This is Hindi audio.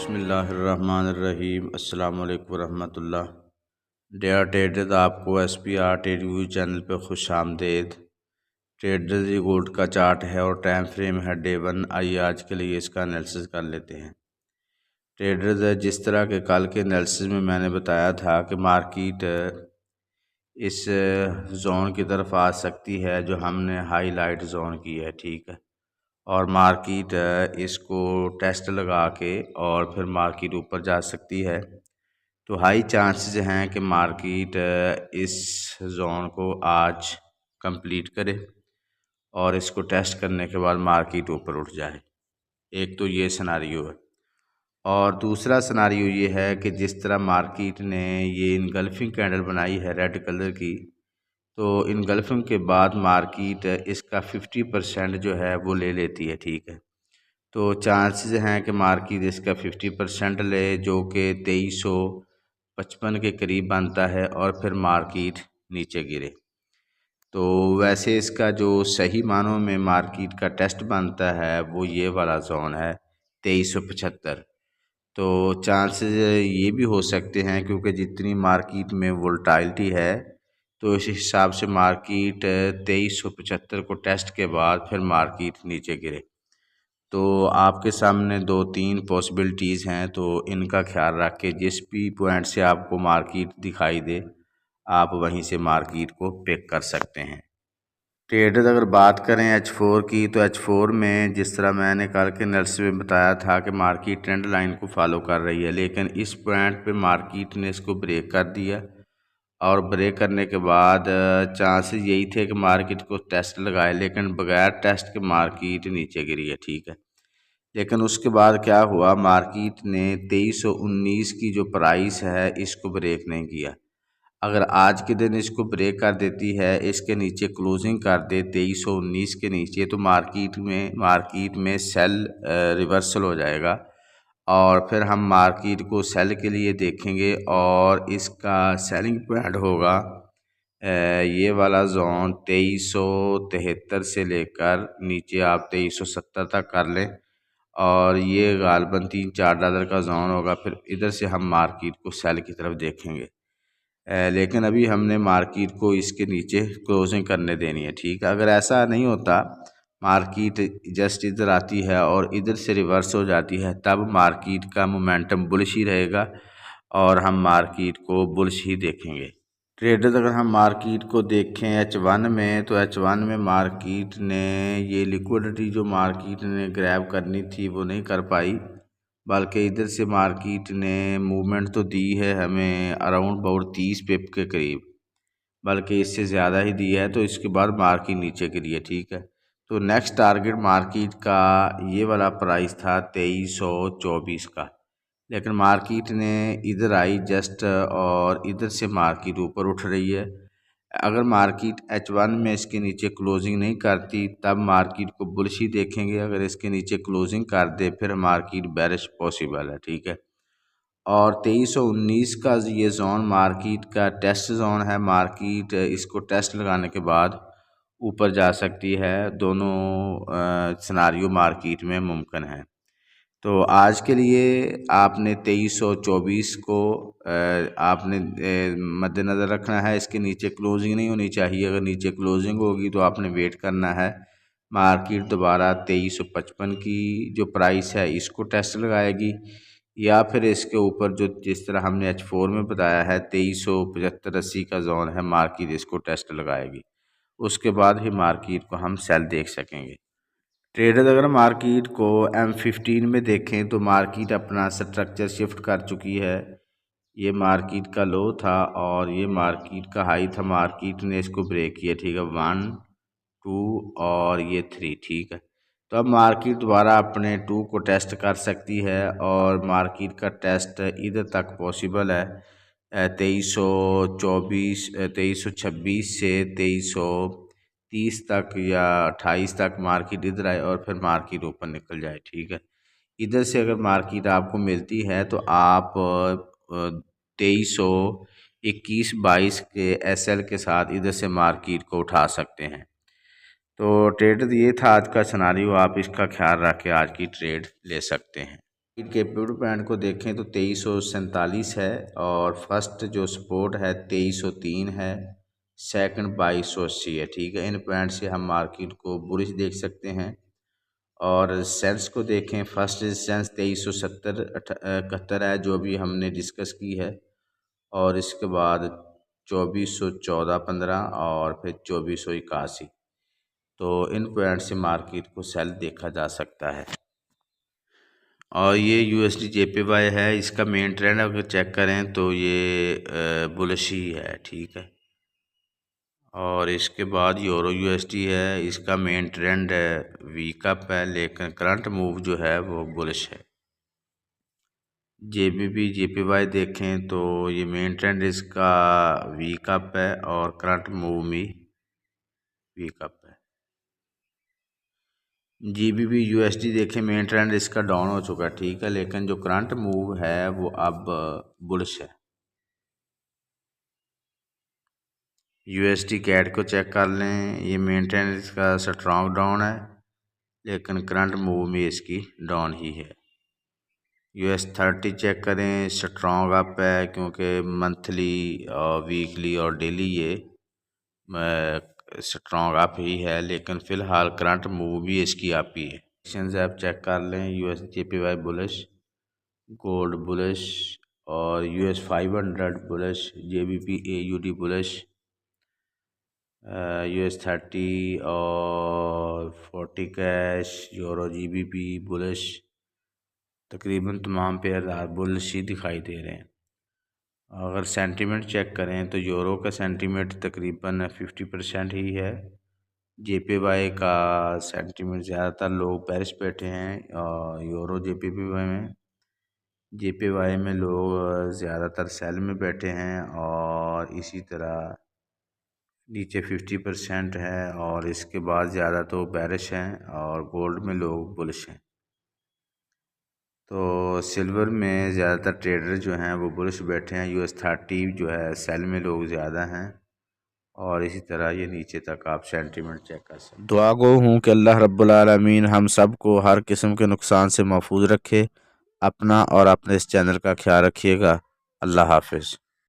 बिस्मिल्लाहिर्रहमानिर्रहीम अस्सलाम वालेकुम रहमतुल्लाह। डेयर ट्रेडर्स, आपको SPR ट्रेड व्यू चैनल पर खुश आमदेद। ट्रेडर्स ये गोल्ड का चार्ट है और टाइम फ्रेम है डे 1। आइए आज के लिए इसका एनालिसिस कर लेते हैं। ट्रेडर्स, जिस तरह के कल के एनालिसिस में मैंने बताया था कि मार्केट इस जोन की तरफ आ सकती है जो हमने हाईलाइट जोन की है, ठीक है, और मार्केट इसको टेस्ट लगा के और फिर मार्केट ऊपर जा सकती है। तो हाई चांसेस हैं कि मार्केट इस जोन को आज कंप्लीट करे और इसको टेस्ट करने के बाद मार्केट ऊपर उठ जाए। एक तो ये सिनारियो है, और दूसरा सिनारियो ये है कि जिस तरह मार्केट ने ये इनगल्फिंग कैंडल बनाई है रेड कलर की, तो इनगल्फिंग के बाद मार्केट इसका 50% जो है वो ले लेती है, ठीक है। तो चांसेस हैं कि मार्केट इसका 50% ले, जो कि 2355 के करीब बनता है, और फिर मार्केट नीचे गिरे। तो वैसे इसका जो सही मानों में मार्केट का टेस्ट बनता है वो ये वाला जोन है 2375। तो चांसेस ये भी हो सकते हैं क्योंकि जितनी मार्केट में वोलेटिलिटी है, तो इस हिसाब से मार्केट 2375 को टेस्ट के बाद फिर मार्केट नीचे गिरे। तो आपके सामने 2-3 पॉसिबिलिटीज़ हैं, तो इनका ख्याल रख के जिस भी पॉइंट से आपको मार्केट दिखाई दे, आप वहीं से मार्केट को पिक कर सकते हैं। ट्रेडर्स, अगर बात करें H4 की, तो H4 में जिस तरह मैंने कल के एनालिसिस में बताया था कि मार्केट ट्रेंड लाइन को फॉलो कर रही है, लेकिन इस पॉइंट पे मार्केट ने इसको ब्रेक कर दिया, और ब्रेक करने के बाद चांसेस यही थे कि मार्केट को टेस्ट लगाए, लेकिन बगैर टेस्ट के मार्केट नीचे गिरी है, ठीक है। लेकिन उसके बाद क्या हुआ, मार्केट ने 2319 की जो प्राइस है इसको ब्रेक नहीं किया। अगर आज के दिन इसको ब्रेक कर देती है, इसके नीचे क्लोजिंग कर दे 2319 के नीचे, तो मार्केट में सेल रिवर्सल हो जाएगा, और फिर हम मार्केट को सेल के लिए देखेंगे, और इसका सेलिंग पॉइंट होगा ये वाला जोन 2373 से लेकर नीचे आप 2370 तक कर लें, और ये गालबन $3-4 का जोन होगा। फिर इधर से हम मार्केट को सेल की तरफ देखेंगे, लेकिन अभी हमने मार्केट को इसके नीचे क्लोजिंग करने देनी है, ठीक है। अगर ऐसा नहीं होता, मार्केट जस्ट इधर आती है और इधर से रिवर्स हो जाती है, तब मार्केट का मोमेंटम बुलिश ही रहेगा और हम मार्केट को बुलिश ही देखेंगे। ट्रेडर्स, अगर हम मार्केट को देखें H1 में, तो H1 में मार्केट ने ये लिक्विडिटी जो मार्केट ने ग्रैब करनी थी वो नहीं कर पाई, बल्कि इधर से मार्केट ने मूवमेंट तो दी है हमें अराउंड अबाउट 30 पिप के करीब, बल्कि इससे ज़्यादा ही दी है। तो इसके बाद मार्केट नीचे गिरी है, ठीक है। तो नेक्स्ट टारगेट मार्केट का ये वाला प्राइस था 2324 का, लेकिन मार्केट ने इधर आई जस्ट, और इधर से मार्केट ऊपर उठ रही है। अगर मार्केट H1 में इसके नीचे क्लोजिंग नहीं करती, तब मार्केट को बुलिश ही देखेंगे। अगर इसके नीचे क्लोजिंग कर दे, फिर मार्केट बेरिश पॉसिबल है, ठीक है। और 2319 का ये जोन मार्केट का टेस्ट जोन है। मार्केट इसको टेस्ट लगाने के बाद ऊपर जा सकती है। दोनों सिनारियो मार्केट में मुमकिन है। तो आज के लिए आपने 2324 को आपने मद्देनज़र रखना है। इसके नीचे क्लोजिंग नहीं होनी चाहिए। अगर नीचे क्लोजिंग होगी तो आपने वेट करना है। मार्केट दोबारा 2355 की जो प्राइस है इसको टेस्ट लगाएगी, या फिर इसके ऊपर जो जिस तरह हमने H4 में बताया है 2375-80 का जोन है, मार्केट इसको टेस्ट लगाएगी। उसके बाद ही मार्केट को हम सेल देख सकेंगे। ट्रेडर्स, अगर मार्केट को M15 में देखें तो मार्केट अपना स्ट्रक्चर शिफ्ट कर चुकी है। ये मार्केट का लो था और ये मार्केट का हाई था। मार्केट ने इसको ब्रेक किया, ठीक है, 1, 2 और ये 3, ठीक है। तो अब मार्केट दोबारा अपने 2 को टेस्ट कर सकती है, और मार्केट का टेस्ट इधर तक पॉसिबल है 2324 2326 से 2330 तक या 28 तक मार्केट इधर आए और फिर मार्केट ऊपर निकल जाए, ठीक है। इधर से अगर मार्केट आपको मिलती है तो आप 2321-22 के SL के साथ इधर से मार्केट को उठा सकते हैं। तो ट्रेडर, ये था आज का सिनारियो। आप इसका ख्याल रख के आज की ट्रेड ले सकते हैं। कैपिटल पॉइंट को देखें तो 2347 है और फर्स्ट जो सपोर्ट है 2303 है, सेकंड 2280 है। ठीक है, इन पॉइंट से हम मार्केट को बुलिश देख सकते हैं। और सेंस को देखें, फर्स्ट रेजिस्टेंस 2370 है जो भी हमने डिस्कस की है, और इसके बाद 2414-15 और फिर 2481। तो इन पॉइंट से मार्केट को सेल देखा जा सकता है। और ये USD JPY है, इसका मेन ट्रेंड अगर चेक करें तो ये बुलिश ही है। ठीक है, और इसके बाद यूरो USD है, इसका मेन ट्रेंड वीक अप है, लेकिन करंट मूव जो है वो बुलिश है। JBP JPY देखें तो ये मेन ट्रेंड इसका वीक अप है और करंट मूव भी वीक अप है। GBP USD देखें, मेन ट्रेंड इसका डाउन हो चुका है। ठीक है, लेकिन जो करंट मूव है वो अब बुलिश है। USD कैट को चेक कर लें, ये मेन ट्रेंड इसका स्ट्रॉन्ग डाउन है, लेकिन करंट मूव में इसकी डाउन ही है। US30 चेक करें, स्ट्रॉन्ग अप है, क्योंकि मंथली और वीकली और डेली ये स्ट्रॉन्ग अप ही है, लेकिन फ़िलहाल करंट मूव भी इसकी अप ही है। एक्शंस आप चेक कर लें, USD JPY bullish, gold bullish और US500 bullish, JBP AUD bullish, US30 और 40 कैश, यूरो GBP बुलिश, तकरीबन तमाम पेयर बुलिश ही दिखाई दे रहे हैं। अगर सेंटीमेंट चेक करें तो यूरो का सेंटीमेंट तकरीबन 50% ही है। JPY का सेंटीमेंट ज़्यादातर लोग बेरिश बैठे हैं, और यूरो JPY में लोग ज़्यादातर सेल में बैठे हैं, और इसी तरह नीचे 50% है, और इसके बाद ज़्यादा तो बेरिश हैं, और गोल्ड में लोग बुलिश हैं। तो सिल्वर में ज़्यादातर ट्रेडर जो हैं वो बुलिश बैठे हैं, US30 जो है सेल में लोग ज़्यादा हैं, और इसी तरह ये नीचे तक आप सेंटीमेंट चेक कर सकते हैं। दुआ गो हूँ कि अल्लाह रब्बुल आलमीन हम सब को हर किस्म के नुकसान से महफूज रखे। अपना और अपने इस चैनल का ख्याल रखिएगा। अल्लाह हाफिज़।